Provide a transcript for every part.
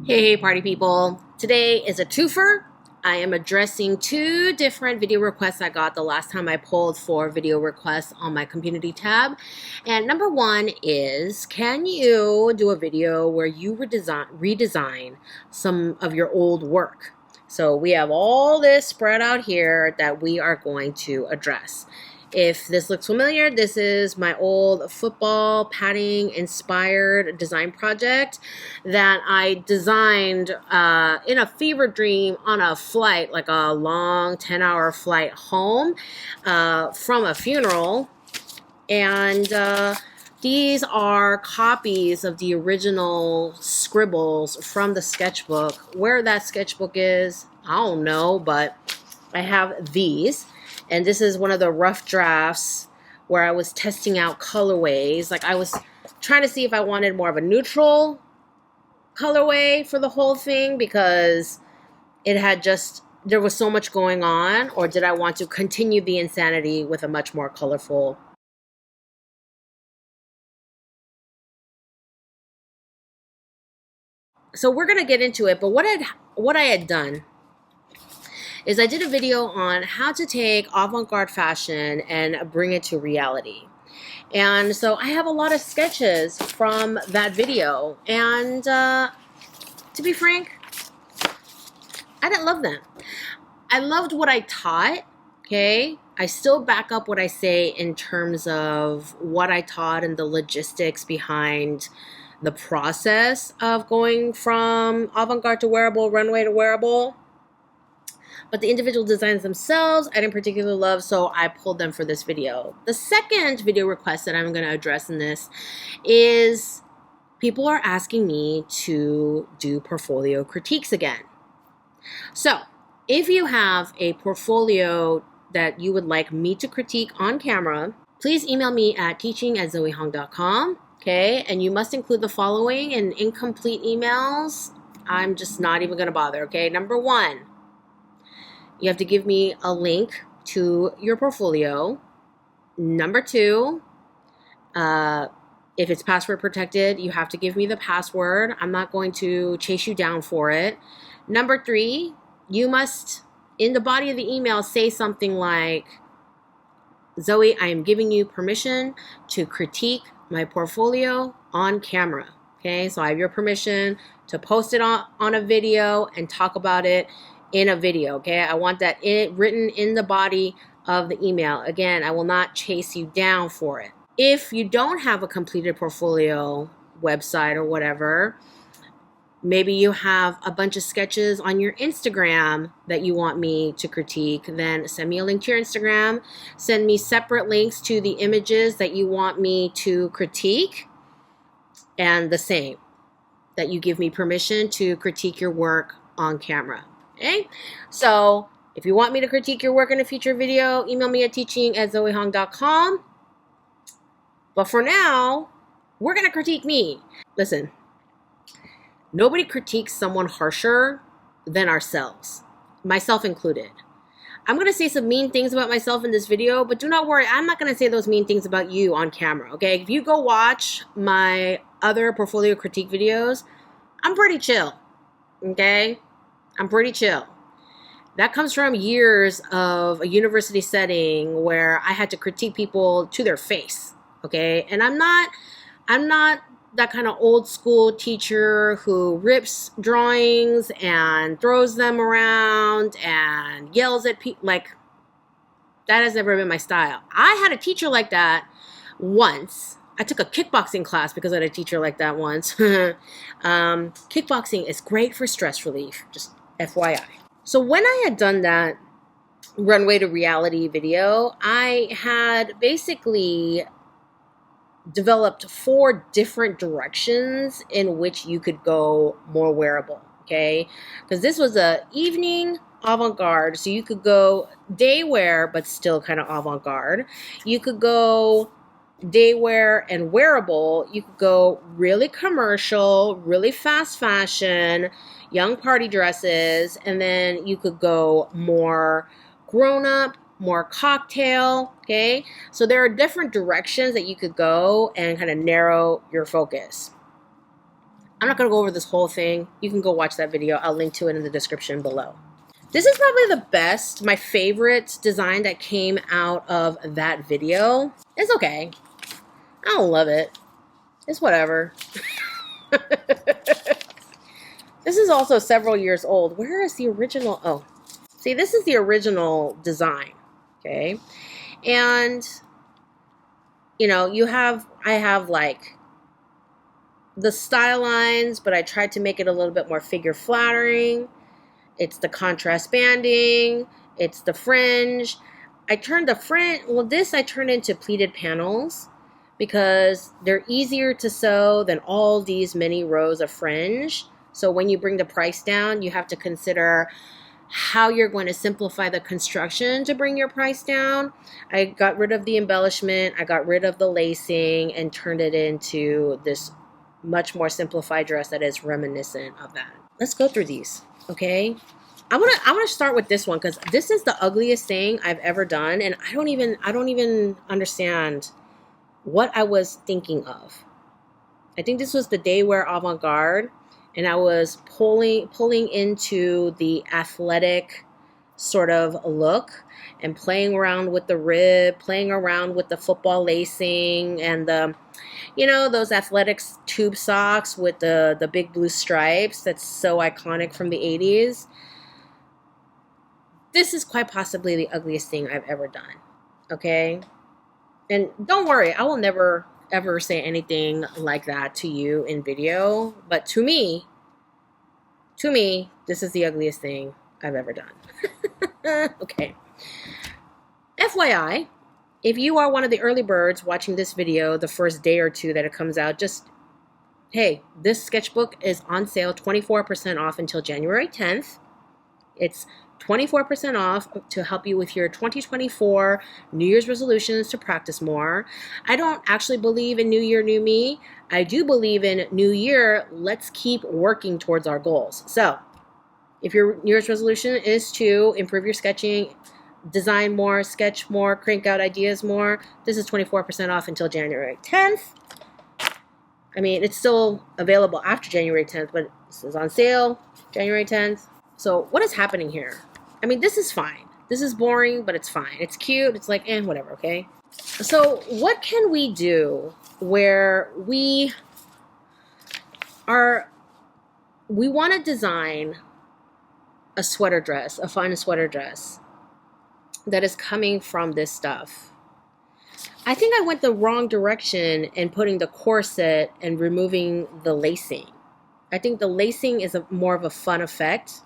Hey party people, today is a twofer. I am addressing two different video requests I got the last time I pulled for video requests on my community tab. And number one is, can you do a video where you redesign some of your old work? So we have all this spread out here that we are going to address. If this looks familiar, this is my old football padding inspired design project that I designed in a fever dream on a flight, like a long 10-hour flight home from a funeral. And these are copies of the original scribbles from the sketchbook. Where that sketchbook is, I don't know, but I have these. And this is one of the rough drafts where I was testing out colorways. Like I was trying to see if I wanted more of a neutral colorway for the whole thing because it had there was so much going on, or did I want to continue the insanity with a much more colorful. So we're going to get into it, but what I had done is I did a video on how to take avant-garde fashion and bring it to reality. And so I have a lot of sketches from that video. And to be frank, I didn't love them. I loved what I taught, okay? I still back up what I say in terms of what I taught and the logistics behind the process of going from avant-garde to wearable, runway to wearable. But the individual designs themselves, I didn't particularly love, so I pulled them for this video. The second video request that I'm going to address in this is people are asking me to do portfolio critiques again. So if you have a portfolio that you would like me to critique on camera, please email me at teaching@zoehong.com, okay? And you must include the following. In incomplete emails, I'm just not even going to bother, okay? Number one, you have to give me a link to your portfolio. Number two, if it's password protected, you have to give me the password. I'm not going to chase you down for it. Number three, you must, in the body of the email, say something like, Zoe, I am giving you permission to critique my portfolio on camera. Okay, so I have your permission to post it on a video and talk about it in a video, okay? I want that written in the body of the email. Again, I will not chase you down for it. If you don't have a completed portfolio website or whatever, maybe you have a bunch of sketches on your Instagram that you want me to critique, then send me a link to your Instagram. Send me separate links to the images that you want me to critique, and the same, that you give me permission to critique your work on camera. Okay, so if you want me to critique your work in a future video, email me at teaching@zoehong.com. But for now, we're going to critique me. Listen, nobody critiques someone harsher than ourselves, myself included. I'm going to say some mean things about myself in this video, but do not worry, I'm not going to say those mean things about you on camera, okay? If you go watch my other portfolio critique videos, I'm pretty chill, okay? I'm pretty chill. That comes from years of a university setting where I had to critique people to their face, okay? And I'm not that kind of old school teacher who rips drawings and throws them around and yells at people. Like, that has never been my style. I had a teacher like that once. I took a kickboxing class because I had a teacher like that once. Kickboxing is great for stress relief, just FYI. So when I had done that runway to reality video, I had basically developed 4 different directions in which you could go more wearable, okay? Because this was a evening avant-garde, so you could go day wear but still kind of avant-garde. You could go day wear and wearable. You could go really commercial, really fast fashion, young party dresses, and then you could go more grown-up, more cocktail, okay? So there are different directions that you could go and kind of narrow your focus. I'm not going to go over this whole thing. You can go watch that video. I'll link to it in the description below. This is probably the best, my favorite design that came out of that video. It's okay. I don't love it. It's whatever. This is also several years old. Where is the original? Oh, see, this is the original design. Okay. And, you know, I have like the style lines, but I tried to make it a little bit more figure flattering. It's the contrast banding. It's the fringe. I turned the fringe, well, this I turned into pleated panels because they're easier to sew than all these many rows of fringe. So when you bring the price down, you have to consider how you're going to simplify the construction to bring your price down. I got rid of the embellishment. I got rid of the lacing and turned it into this much more simplified dress that is reminiscent of that. Let's go through these, okay? I want to start with this one because this is the ugliest thing I've ever done, and I don't even understand what I was thinking of. I think this was the day wear avant-garde, and I was pulling into the athletic sort of look and playing around with the rib, playing around with the football lacing and the, you know, those athletic tube socks with the big blue stripes that's so iconic from the 80s. This is quite possibly the ugliest thing I've ever done, okay? And don't worry, I will never, ever say anything like that to you in video. But to me, this is the ugliest thing I've ever done. Okay. FYI, if you are one of the early birds watching this video the first day or two that it comes out, just, hey, this sketchbook is on sale 24% off until January 10th. It's 24% off to help you with your 2024 New Year's resolutions to practice more. I don't actually believe in New Year, New Me. I do believe in New Year, let's keep working towards our goals. So if your New Year's resolution is to improve your sketching, design more, sketch more, crank out ideas more, this is 24% off until January 10th. I mean, it's still available after January 10th, but this is on sale January 10th. So what is happening here? I mean, this is fine. This is boring, but it's fine. It's cute. It's like, whatever, okay? So what can we do where we want to design a sweater dress, a fun sweater dress that is coming from this stuff? I think I went the wrong direction in putting the corset and removing the lacing. I think the lacing is more of a fun effect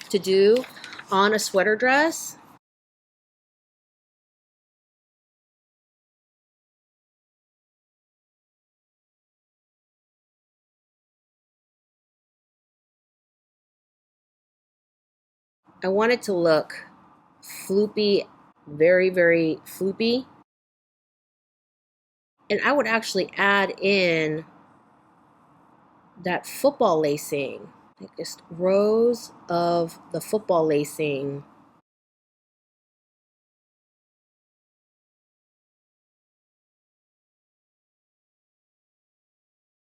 to do on a sweater dress. I want it to look floopy, very, very floopy. And I would actually add in that football lacing, like just rows of the football lacing.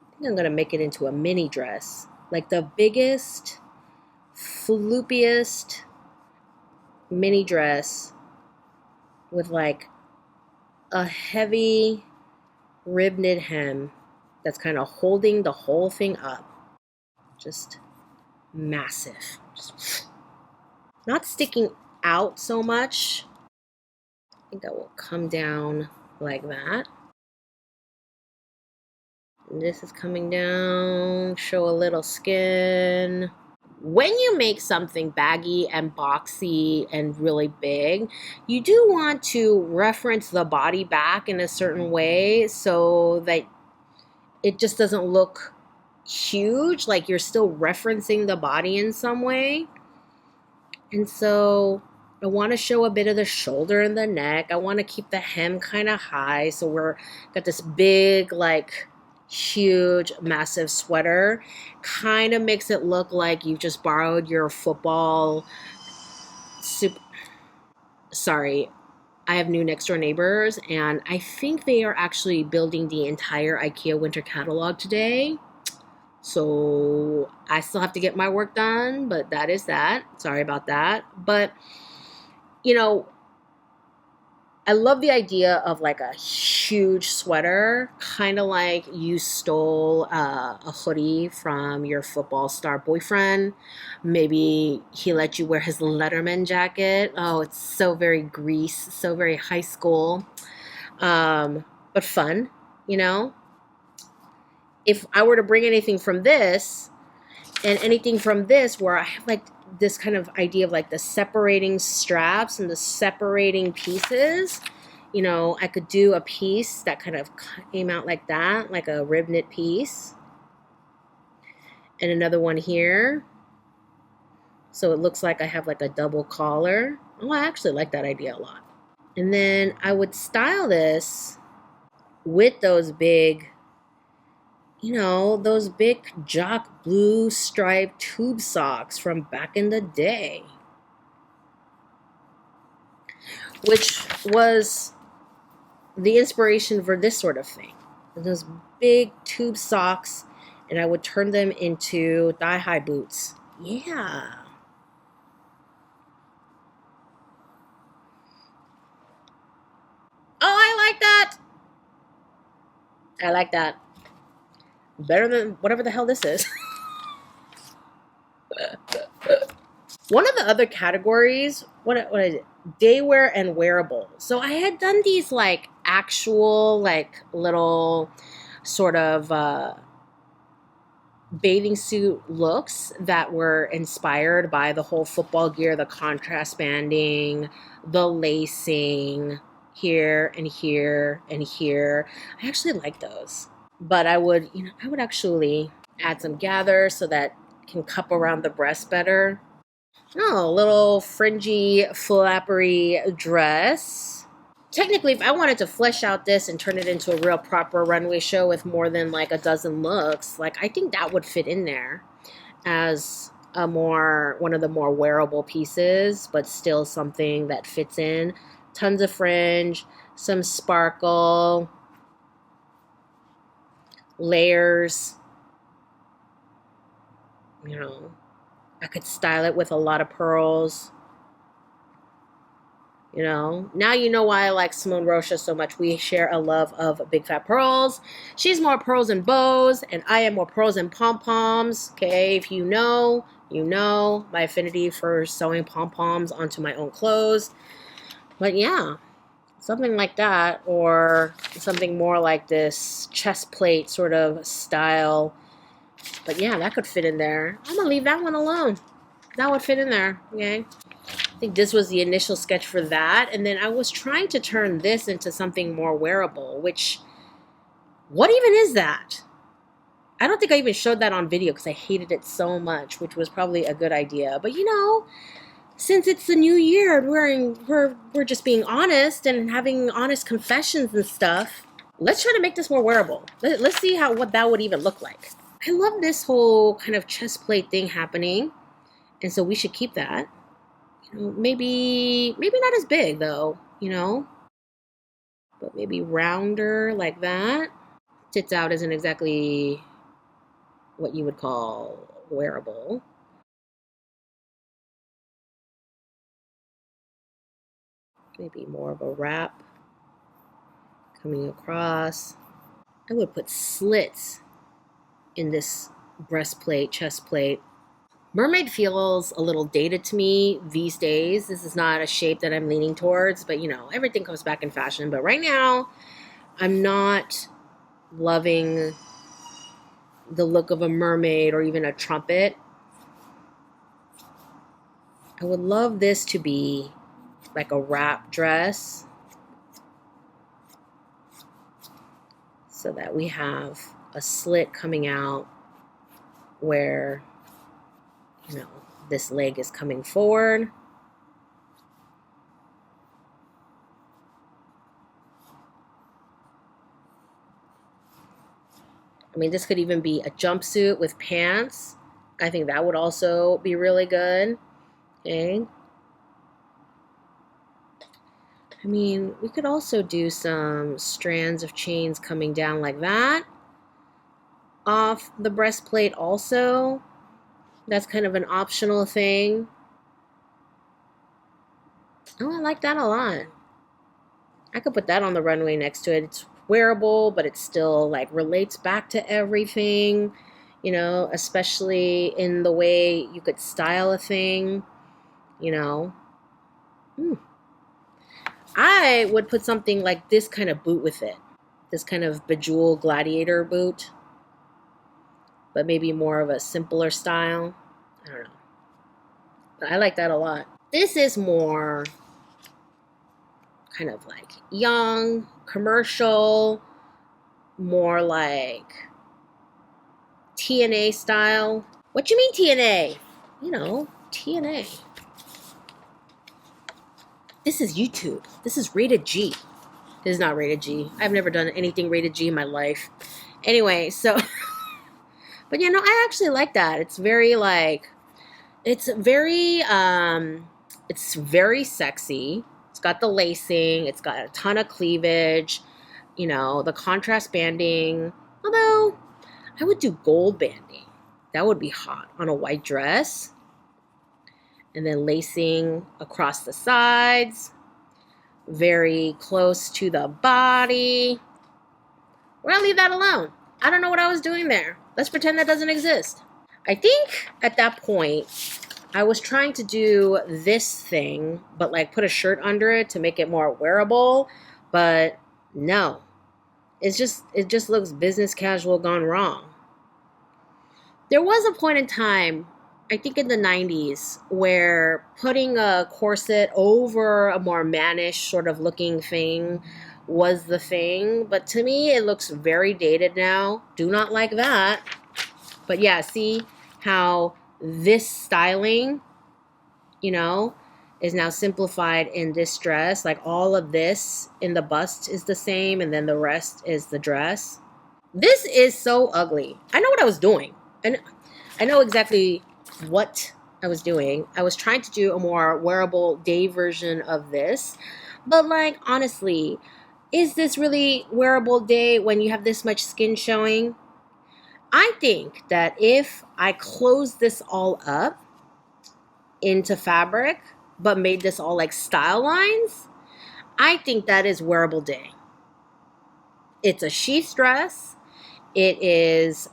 I think I'm gonna make it into a mini dress, like the biggest, floopiest mini dress with like a heavy rib knit hem that's kind of holding the whole thing up. Just massive. Just not sticking out so much. I think that will come down like that. And this is coming down, show a little skin. When you make something baggy and boxy and really big, you do want to reference the body back in a certain way so that it just doesn't look huge, like you're still referencing the body in some way. And so I want to show a bit of the shoulder and the neck. I want to keep the hem kind of high, so we're got this big, like, huge, massive sweater. Kind of makes it look like you just borrowed your football sorry, I have new next door neighbors, and I think they are actually building the entire IKEA winter catalog today. So I still have to get my work done, but that is that. Sorry about that. But, you know, I love the idea of like a huge sweater, kind of like you stole a hoodie from your football star boyfriend. Maybe he let you wear his Letterman jacket. Oh, it's so very Grease, so very high school, but fun, you know? If I were to bring anything from this, and anything from this where I have like this kind of idea of like the separating straps and the separating pieces, you know, I could do a piece that kind of came out like that, like a rib knit piece, and another one here, so it looks like I have like a double collar. Oh, I actually like that idea a lot. And then I would style this with those big, you know, those big jock blue striped tube socks from back in the day, which was the inspiration for this sort of thing. Those big tube socks, and I would turn them into thigh-high boots. Yeah. Oh, I like that. I like that. Better than whatever the hell this is. One of the other categories, what is it? Daywear and wearable. So I had done these like actual like little sort of bathing suit looks that were inspired by the whole football gear, the contrast banding, the lacing here and here and here. I actually like those. But I would, you know, I would actually add some gather so that can cup around the breast better. Oh, a little fringy, flappery dress. Technically, if I wanted to flesh out this and turn it into a real proper runway show with more than like a dozen looks, like I think that would fit in there as one of the more wearable pieces, but still something that fits in. Tons of fringe, some sparkle, layers, you know. I could style it with a lot of pearls. You know, now you know why I like Simone Rocha so much. We share a love of big fat pearls. She's more pearls and bows, and I am more pearls and pom poms. Okay, if you know, you know my affinity for sewing pom poms onto my own clothes. But yeah, something like that, or something more like this chest plate sort of style. But yeah, that could fit in there. I'm gonna leave that one alone. That would fit in there. Okay. I think this was the initial sketch for that. And then I was trying to turn this into something more wearable, which, what even is that? I don't think I even showed that on video because I hated it so much, which was probably a good idea. But you know, since it's the new year and we're just being honest and having honest confessions and stuff, let's try to make this more wearable. Let's see what that would even look like. I love this whole kind of chest plate thing happening, and so we should keep that. You know, maybe not as big though, you know, but maybe rounder like that. Tits out isn't exactly what you would call wearable. Maybe more of a wrap coming across. I would put slits in this breastplate, chest plate. Mermaid feels a little dated to me these days. This is not a shape that I'm leaning towards, but you know, everything comes back in fashion. But right now, I'm not loving the look of a mermaid or even a trumpet. I would love this to be like a wrap dress so that we have a slit coming out where, you know, this leg is coming forward. I mean, this could even be a jumpsuit with pants. I think that would also be really good. Okay. I mean, we could also do some strands of chains coming down like that. off the breastplate also. That's kind of an optional thing. Oh, I like that a lot. I could put that on the runway next to it. It's wearable, but it still like relates back to everything, you know, especially in the way you could style a thing, you know. I would put something like this kind of boot with it. This kind of bejeweled gladiator boot, but maybe more of a simpler style. I don't know. But I like that a lot. This is more kind of like young, commercial, more like TNA style. What you mean TNA? You know, TNA. This is YouTube. This is rated G. This is not rated G. I've never done anything rated G in my life. Anyway, so, but you know, I actually like that. It's very like, it's very sexy. It's got the lacing. It's got a ton of cleavage. You know, the contrast banding. Although, I would do gold banding. That would be hot on a white dress. And then lacing across the sides. Very close to the body. We're gonna leave that alone. I don't know what I was doing there. Let's pretend that doesn't exist. I think at that point, I was trying to do this thing, but like put a shirt under it to make it more wearable. But no, it just looks business casual gone wrong. There was a point in time, I think in the 90s, where putting a corset over a more mannish sort of looking thing was the thing. But to me, it looks very dated now. Do not like that. But yeah, see how this styling, you know, is now simplified in this dress. Like all of this in the bust is the same, and then the rest is the dress. This is so ugly. I know what I was doing. And I know exactly what I was doing. I was trying to do a more wearable day version of this. But like, honestly, is this really wearable day when you have this much skin showing? I think that if I close this all up into fabric, but made this all like style lines, I think that is wearable day. It's a sheath dress. It is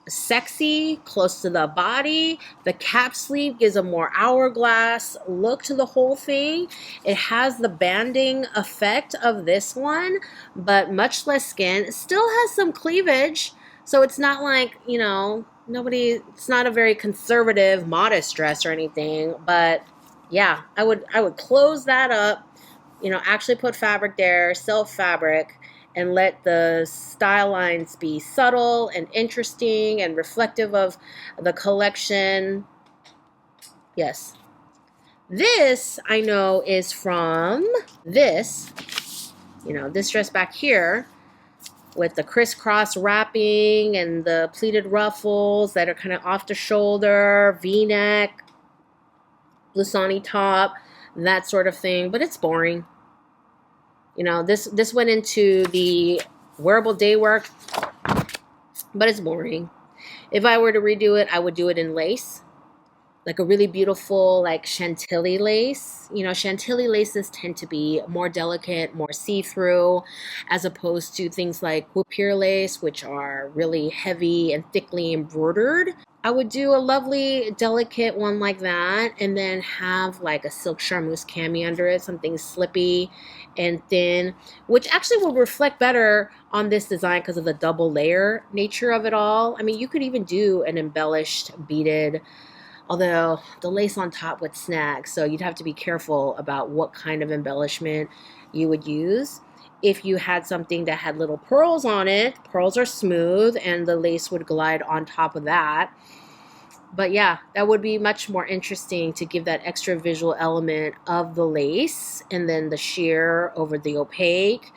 sexy, close to the body. The cap sleeve gives a more hourglass look to the whole thing. It has the banding effect of this one, but much less skin. It still has some cleavage, so it's not like, you know, it's not a very conservative, modest dress or anything. But yeah, I would close that up, you know, actually put fabric there, self fabric, and let the style lines be subtle and interesting and reflective of the collection. Yes. This, I know, is from this, you know, this dress back here with the crisscross wrapping and the pleated ruffles that are kind of off the shoulder, V-neck, blouson top, that sort of thing. But it's boring. You know, this went into the wearable day work, but it's boring. If I were to redo it, I would do it in lace, like a really beautiful, like Chantilly lace. You know, Chantilly laces tend to be more delicate, more see-through, as opposed to things like Guipure lace, which are really heavy and thickly embroidered. I would do a lovely, delicate one like that, and then have like a silk charmeuse cami under it, something slippy and thin, which actually will reflect better on this design because of the double layer nature of it all. I mean, you could even do an embellished beaded, although the lace on top would snag, so you'd have to be careful about what kind of embellishment you would use. If you had something that had little pearls on it, pearls are smooth and the lace would glide on top of that. But yeah, that would be much more interesting to give that extra visual element of the lace and then the sheer over the opaque.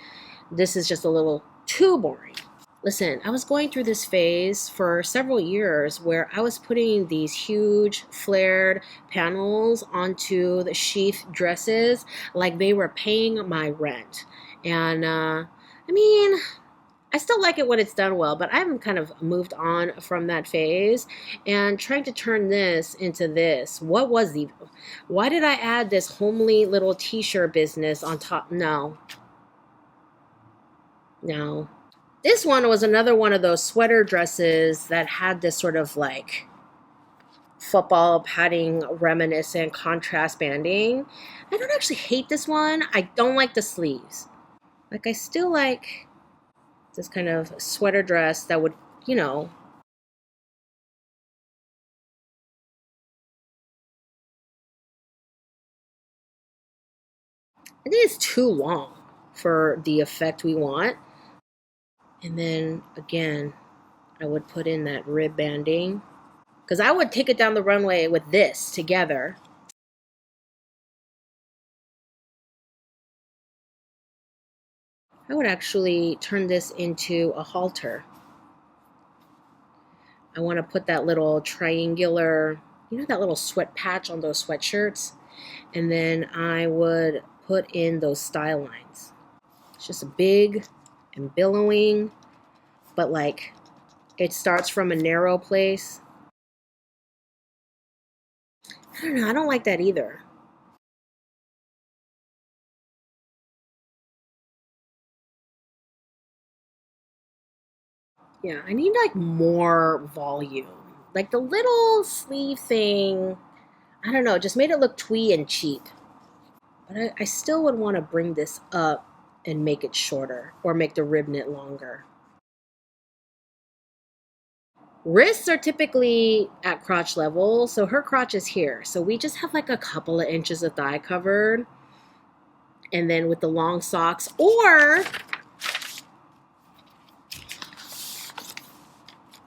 This is just a little too boring. Listen, I was going through this phase for several years where I was putting these huge flared panels onto the sheath dresses like they were paying my rent. And I mean, I still like it when it's done well, but I'm kind of moved on from that phase and trying to turn this into this. Why did I add this homely little t-shirt business on top? No, no. This one was another one of those sweater dresses that had this sort of like football padding reminiscent contrast banding. I don't actually hate this one. I don't like the sleeves. Like I still like this kind of sweater dress that would, you know, I think it's too long for the effect we want. And then again, I would put in that rib banding because I would take it down the runway with this together. I would actually turn this into a halter. I want to put that little triangular, you know, that little sweat patch on those sweatshirts. And then I would put in those style lines. It's just big and billowing, but like it starts from a narrow place. I don't know, I don't like that either. Yeah, I need like more volume. Like the little sleeve thing, I don't know, just made it look twee and cheap. But I still would want to bring this up and make it shorter or make the rib knit longer. Wrists are typically at crotch level, so her crotch is here. So we just have like a couple of inches of thigh covered. And then with the long socks, or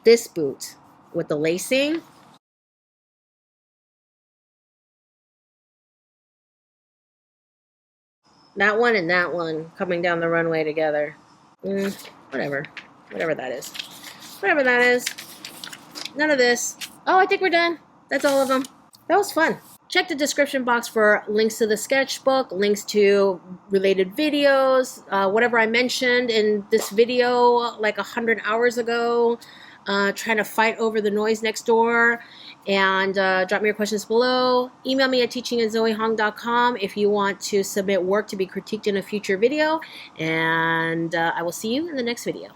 this boot with the lacing. That one and that one coming down the runway together. Whatever. Whatever that is. Whatever that is. None of this. Oh, I think we're done. That's all of them. That was fun. Check the description box for links to the sketchbook, links to related videos, whatever I mentioned in this video like 100 hours ago, trying to fight over the noise next door. And drop me your questions below. Email me at teaching@zoehong.com if you want to submit work to be critiqued in a future video. And I will see you in the next video.